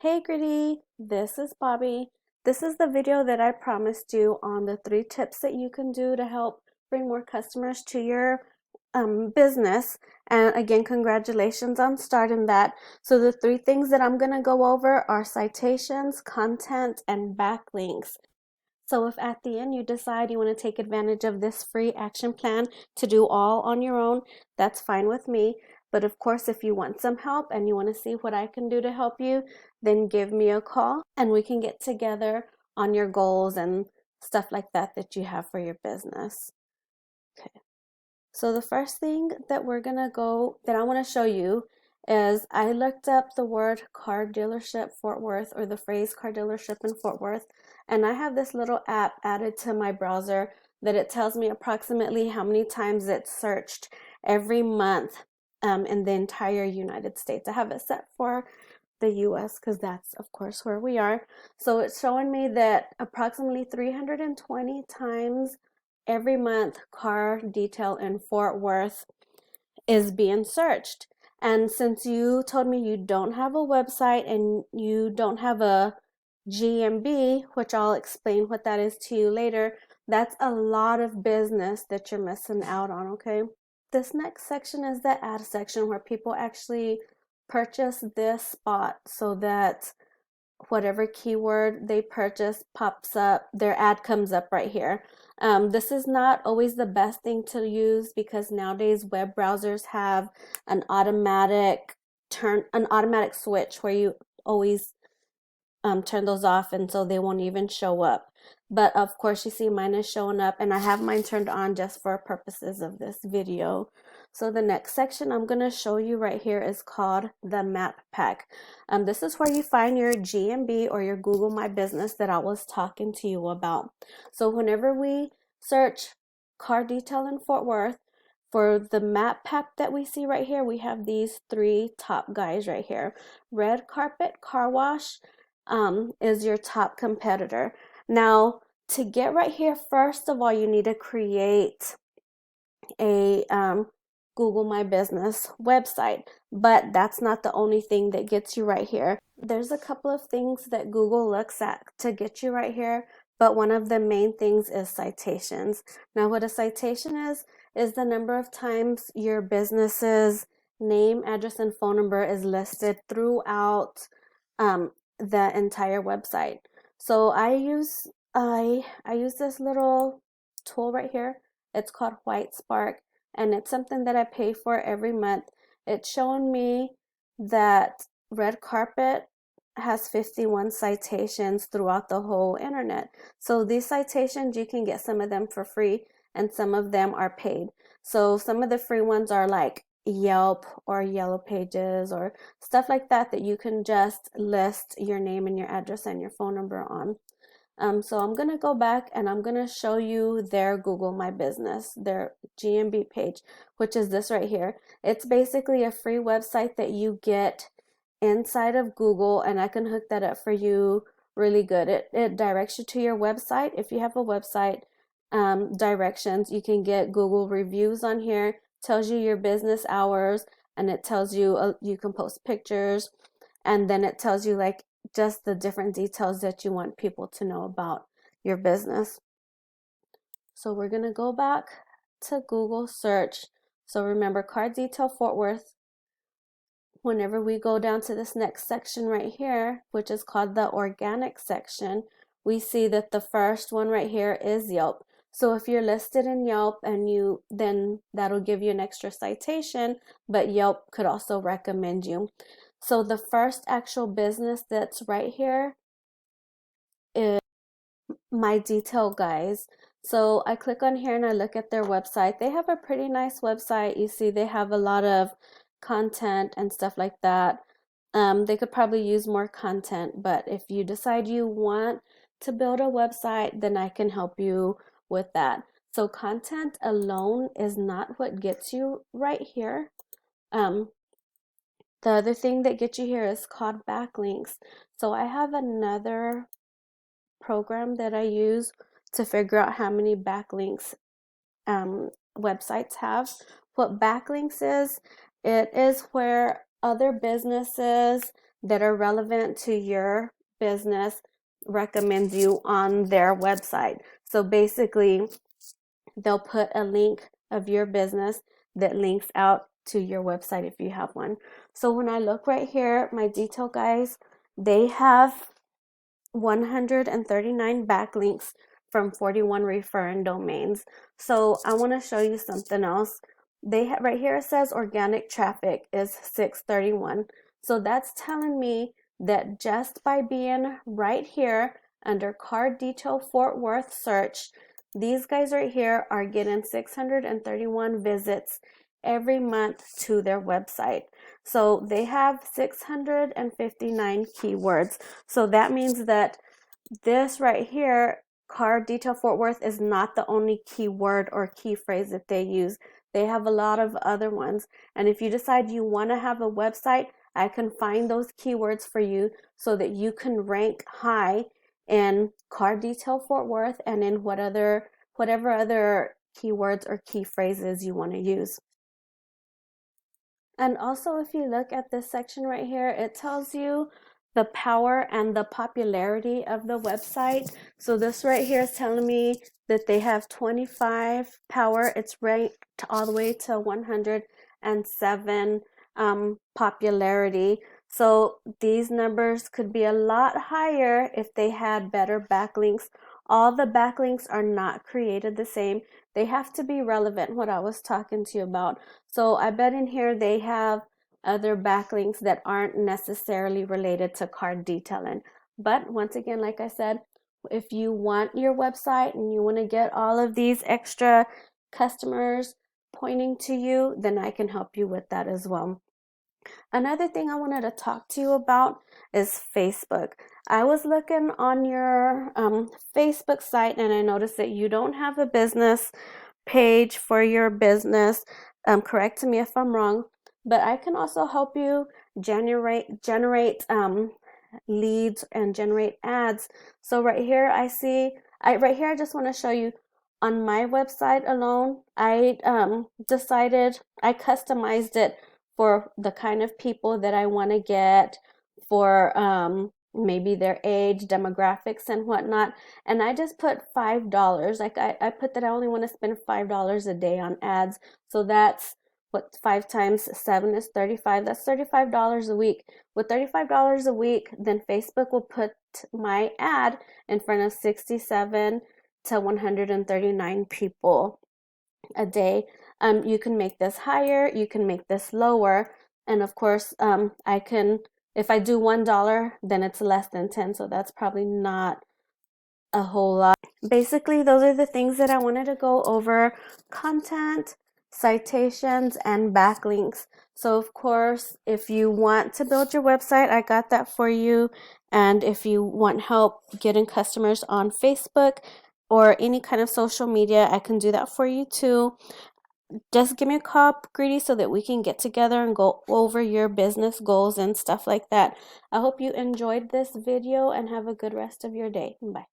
Hey Gritty, this is Bobby. This is the video that I promised you on the 3 tips that you can do to help bring more customers to your business. And again, congratulations on starting that. So the 3 things that I'm going to go over are citations, content, and backlinks. So if at the end you decide you want to take advantage of this free action plan to do all on your own, that's fine with me. But of course, if you want some help and you want to see what I can do to help you, then give me a call and we can get together on your goals and stuff like that that you have for your business. Okay. So the first thing that I want to show you is I looked up the word car dealership Fort Worth, or the phrase car dealership in Fort Worth, and I have this little app added to my browser that it tells me approximately how many times it's searched every month in the entire United States. I have it set for the US because that's of course where we are. So it's showing me that approximately 320 times every month car detail in Fort Worth is being searched. And since you told me you don't have a website and you don't have a GMB, which I'll explain what that is to you later, that's a lot of business that you're missing out on, okay? This next section is the ad section where people actually purchase this spot so that whatever keyword they purchase pops up, their ad comes up right here. This is not always the best thing to use because nowadays web browsers have an automatic switch where you always turn those off, and so they won't even show up. But of course you see mine is showing up, and I have mine turned on just for purposes of this video. So the next section I'm going to show you right here is called the map pack. This is where you find your GMB or your Google My Business that I was talking to you about. So whenever we search car detail in Fort Worth, for the map pack that we see right here, we have these 3 top guys right here. Red Carpet Car Wash is your top competitor. Now, to get right here, first of all, you need to create a Google My Business website, but that's not the only thing that gets you right here. There's a couple of things that Google looks at to get you right here, but one of the main things is citations. Now, what a citation is the number of times your business's name, address, and phone number is listed throughout the entire website. So I use this little tool right here. It's called White Spark, and it's something that I pay for every month. It's showing me that Red Carpet has 51 citations throughout the whole internet. So these citations, you can get some of them for free and some of them are paid. So some of the free ones are like Yelp or Yellow Pages or stuff like that that you can just list your name and your address and your phone number on. So I'm going to go back and I'm going to show you their Google My Business, their GMB page, which is this right here. It's basically a free website that you get inside of Google, and I can hook that up for you really good. It directs you to your website. If you have a website, directions, you can get Google reviews on here, tells you your business hours, and it tells you you can post pictures, and then it tells you like just the different details that you want people to know about your business. So we're going to go back to Google search. So remember, car detail Fort Worth. Whenever we go down to this next section right here, which is called the organic section, we see that the first one right here is Yelp. So if you're listed in Yelp and then that'll give you an extra citation, but Yelp could also recommend you. So the first actual business that's right here is My Detail Guys. So I click on here and I look at their website. They have a pretty nice website. You see they have a lot of content and stuff like that. They could probably use more content, but if you decide you want to build a website, then I can help you with that. So content alone is not what gets you right here. The other thing that gets you here is called backlinks. So I have another program that I use to figure out how many backlinks websites have. What backlinks is, it is where other businesses that are relevant to your business recommends you on their website. So basically, they'll put a link of your business that links out to your website if you have one. So when I look right here, my detail guys, they have 139 backlinks from 41 referring domains. So I want to show you something else. They have right here, it says organic traffic is 631. So that's telling me that just by being right here under car detail Fort Worth search, these guys right here are getting 631 visits every month to their website. So they have 659 keywords. So that means that this right here, car detail Fort Worth, is not the only keyword or key phrase that they use. They have a lot of other ones. And if you decide you want to have a website, I can find those keywords for you so that you can rank high in car detail Fort Worth and in whatever other keywords or key phrases you want to use. And also, if you look at this section right here, it tells you the power and the popularity of the website. So this right here is telling me that they have 25 power. It's ranked all the way to 107 popularity. So these numbers could be a lot higher if they had better backlinks. All the backlinks are not created the same. They have to be relevant, what I was talking to you about. So I bet in here they have other backlinks that aren't necessarily related to car detailing. But once again, like I said, if you want your website and you want to get all of these extra customers pointing to you, then I can help you with that as well. Another thing I wanted to talk to you about is Facebook. I was looking on your Facebook site and I noticed that you don't have a business page for your business. Correct me if I'm wrong, but I can also help you generate leads and generate ads. So right here I just want to show you on my website alone. I customized it for the kind of people that I want to get, for maybe their age, demographics, and whatnot. And I just put $5. Like I put that I only want to spend $5 a day on ads. So that's what 5 times 7 is 35. That's $35 a week. With $35 a week, then Facebook will put my ad in front of 67 to 139 people a day. You can make this higher, you can make this lower, and of course I can, if I do $1, then it's less than 10, so that's probably not a whole lot. Basically, those are the things that I wanted to go over: content, citations, and backlinks. So of course, if you want to build your website, I got that for you. And if you want help getting customers on Facebook or any kind of social media, I can do that for you too. Just give me a call, Greedy, so that we can get together and go over your business goals and stuff like that. I hope you enjoyed this video and have a good rest of your day. Bye.